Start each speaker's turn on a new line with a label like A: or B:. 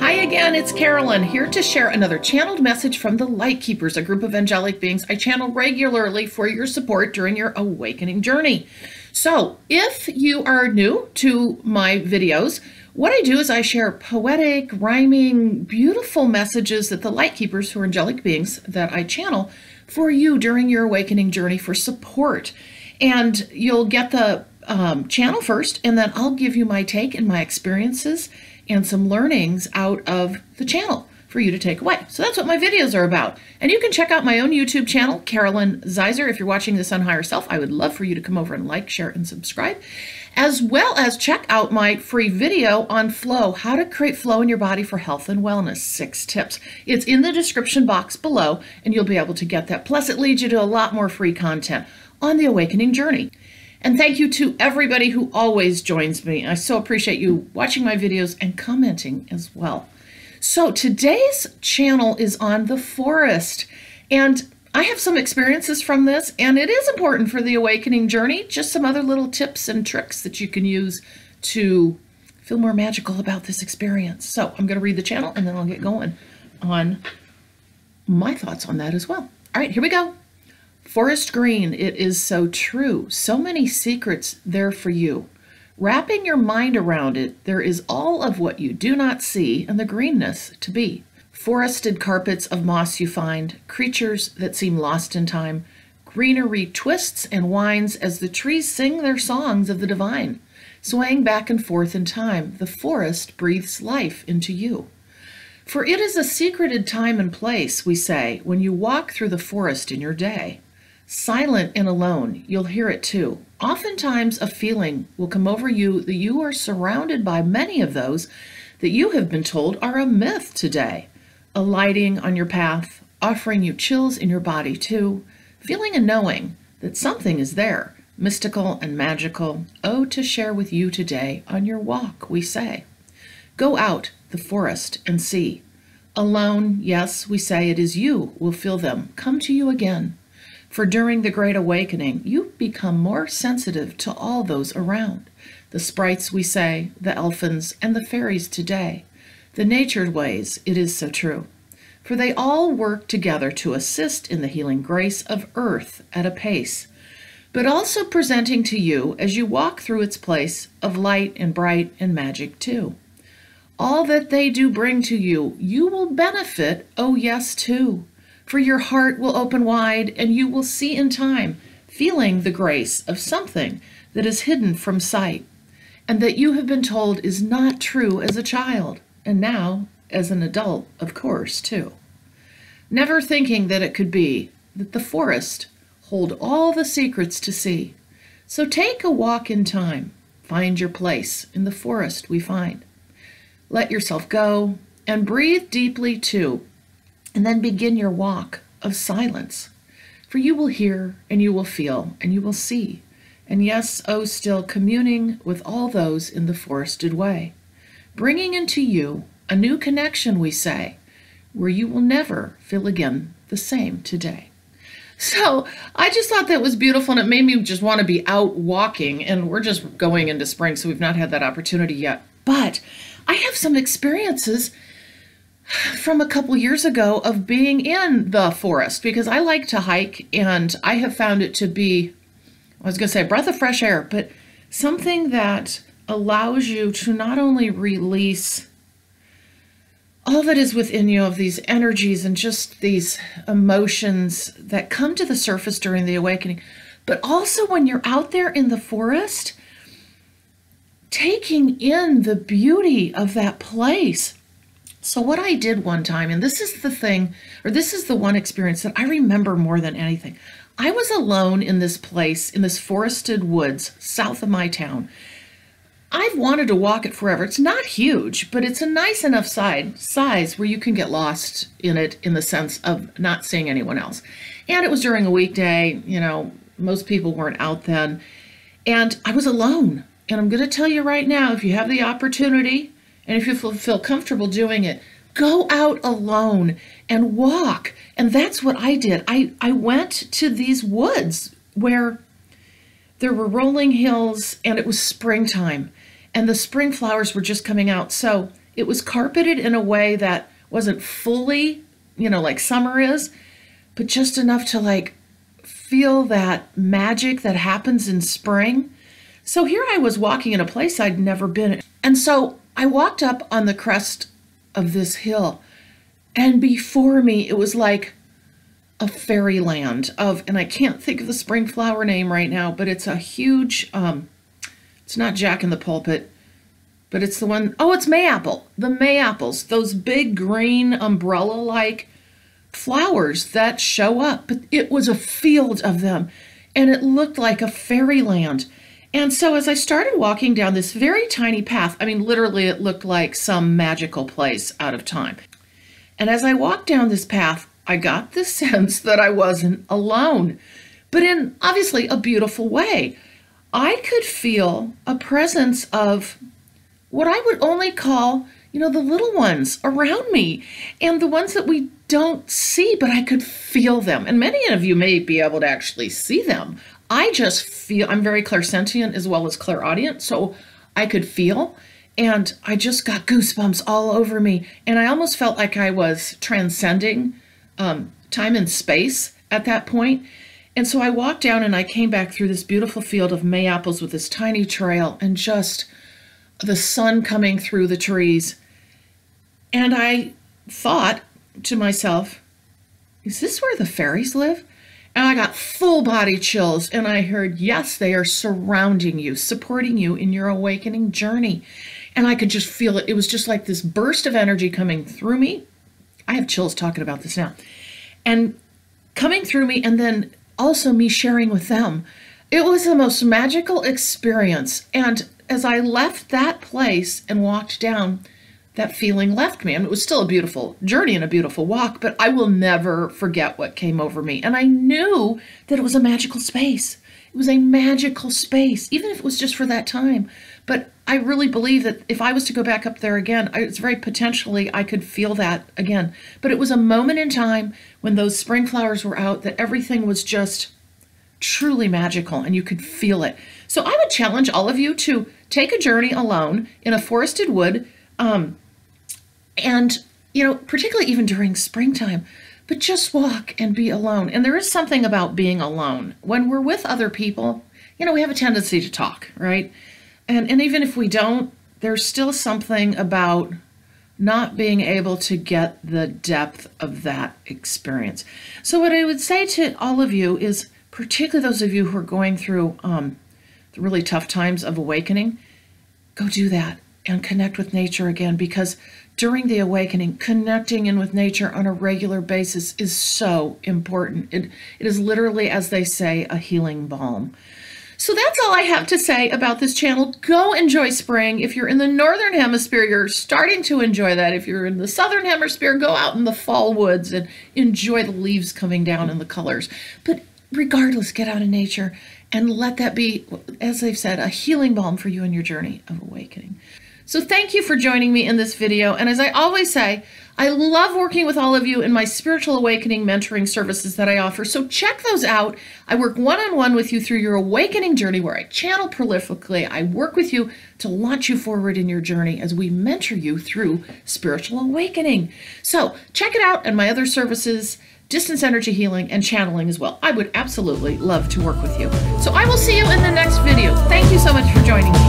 A: Hi again, it's Carolyn here to share another channeled message from the LightKeepers, a group of angelic beings I channel regularly for your support during your awakening journey. So if you are new to my videos, what I do is I share poetic, rhyming, beautiful messages that the LightKeepers, who are angelic beings that I channel, for you during your awakening journey for support. And you'll get the channel first, and then I'll give you my take and my experiences and some learnings out of the channel for you to take away. So that's what my videos are about. And you can check out my own YouTube channel, Carolyn Zaiser. If you're watching this on Higher Self, I would love for you to come over and like, share, and subscribe, as well as check out my free video on flow, how to create flow in your body for health and wellness, 6 tips. It's in the description box below, and you'll be able to get that. Plus, it leads you to a lot more free content on the awakening journey. And thank you to everybody who always joins me. I so appreciate you watching my videos and commenting as well. So today's channel is on the forest, and I have some experiences from this, and it is important for the awakening journey. Just some other little tips and tricks that you can use to feel more magical about this experience. So I'm going to read the channel, and then I'll get going on my thoughts on that as well. All right, here we go. Forest green, it is so true. So many secrets there for you. Wrapping your mind around it, there is all of what you do not see and the greenness to be. Forested carpets of moss you find, creatures that seem lost in time. Greenery twists and winds as the trees sing their songs of the divine. Swaying back and forth in time, the forest breathes life into you. For it is a secreted time and place, we say, when you walk through the forest in your day. Silent and alone, you'll hear it too. Oftentimes a feeling will come over you that you are surrounded by many of those that you have been told are a myth today. Alighting on your path, offering you chills in your body too, feeling and knowing that something is there, mystical and magical, to share with you today on your walk, we say. Go out the forest and see. Alone, yes, we say it is you will feel them come to you again. For during the Great Awakening, you become more sensitive to all those around. The sprites, we say, the elfins, and the fairies today. The natured ways, it is so true. For they all work together to assist in the healing grace of earth at a pace, but also presenting to you, as you walk through its place, of light and bright and magic too. All that they do bring to you, you will benefit, oh yes, too. For your heart will open wide, and you will see in time, feeling the grace of something that is hidden from sight, and that you have been told is not true as a child, and now as an adult, of course, too. Never thinking that it could be that the forest hold all the secrets to see. So take a walk in time, find your place in the forest we find. Let yourself go, and breathe deeply too. And then begin your walk of silence. For you will hear, and you will feel, and you will see. And yes, still communing with all those in the forested way. Bringing into you a new connection, we say, where you will never feel again the same today. So I just thought that was beautiful, and it made me just want to be out walking. And we're just going into spring, so we've not had that opportunity yet. But I have some experiences from a couple years ago of being in the forest, because I like to hike, and I have found it to be, I was going to say a breath of fresh air, but something that allows you to not only release all that is within you of these energies and just these emotions that come to the surface during the awakening, but also when you're out there in the forest, taking in the beauty of that place. So what I did one time, and this is the thing, or this is the one experience that I remember more than anything. I was alone in this place, in this forested woods, south of my town. I've wanted to walk it forever. It's not huge, but it's a nice enough size where you can get lost in it in the sense of not seeing anyone else. And it was during a weekday, most people weren't out then. And I was alone. And I'm going to tell you right now, if you have the opportunity, and if you feel comfortable doing it, go out alone and walk. And that's what I did. I went to these woods where there were rolling hills, and it was springtime, and the spring flowers were just coming out. So It was carpeted in a way that wasn't fully, like summer is, but just enough to like feel that magic that happens in spring. So here I was walking in a place I'd never been. And so I walked up on the crest of this hill, and before me, it was like a fairyland and I can't think of the spring flower name right now, but it's a huge, it's not Jack in the Pulpit, but it's the one, it's mayapple. The mayaples, those big green umbrella-like flowers that show up, but it was a field of them, and it looked like a fairyland. And so as I started walking down this very tiny path, I mean, literally it looked like some magical place out of time. And as I walked down this path, I got the sense that I wasn't alone, but in obviously a beautiful way. I could feel a presence of what I would only call, the little ones around me, and the ones that we don't see, but I could feel them. And many of you may be able to actually see them. I just feel, I'm very clairsentient as well as clairaudient, so I could feel, and I just got goosebumps all over me. And I almost felt like I was transcending time and space at that point. And so I walked down and I came back through this beautiful field of mayaples with this tiny trail and just the sun coming through the trees. And I thought to myself, is this where the fairies live? And I got full body chills, and I heard, yes, they are surrounding you, supporting you in your awakening journey. And I could just feel it. It was just like this burst of energy coming through me. I have chills talking about this now. And coming through me, and then also me sharing with them. It was the most magical experience. And as I left that place and walked down, that feeling left me. And it was still a beautiful journey and a beautiful walk, but I will never forget what came over me. And I knew that it was a magical space. It was a magical space, even if it was just for that time. But I really believe that if I was to go back up there again, it's very potentially I could feel that again. But it was a moment in time when those spring flowers were out that everything was just truly magical and you could feel it. So I would challenge all of you to take a journey alone in a forested wood, and, particularly even during springtime, but just walk and be alone. And there is something about being alone. When we're with other people, we have a tendency to talk, right? And even if we don't, there's still something about not being able to get the depth of that experience. So what I would say to all of you is, particularly those of you who are going through the really tough times of awakening, go do that and connect with nature again, because during the awakening, connecting in with nature on a regular basis is so important. It is literally, as they say, a healing balm. So that's all I have to say about this channel. Go enjoy spring. If you're in the northern hemisphere, you're starting to enjoy that. If you're in the southern hemisphere, go out in the fall woods and enjoy the leaves coming down and the colors. But regardless, get out in nature and let that be, as they've said, a healing balm for you in your journey of awakening. So thank you for joining me in this video. And as I always say, I love working with all of you in my spiritual awakening mentoring services that I offer. So check those out. I work one-on-one with you through your awakening journey, where I channel prolifically. I work with you to launch you forward in your journey as we mentor you through spiritual awakening. So check it out, and my other services, distance energy healing and channeling as well. I would absolutely love to work with you. So I will see you in the next video. Thank you so much for joining me.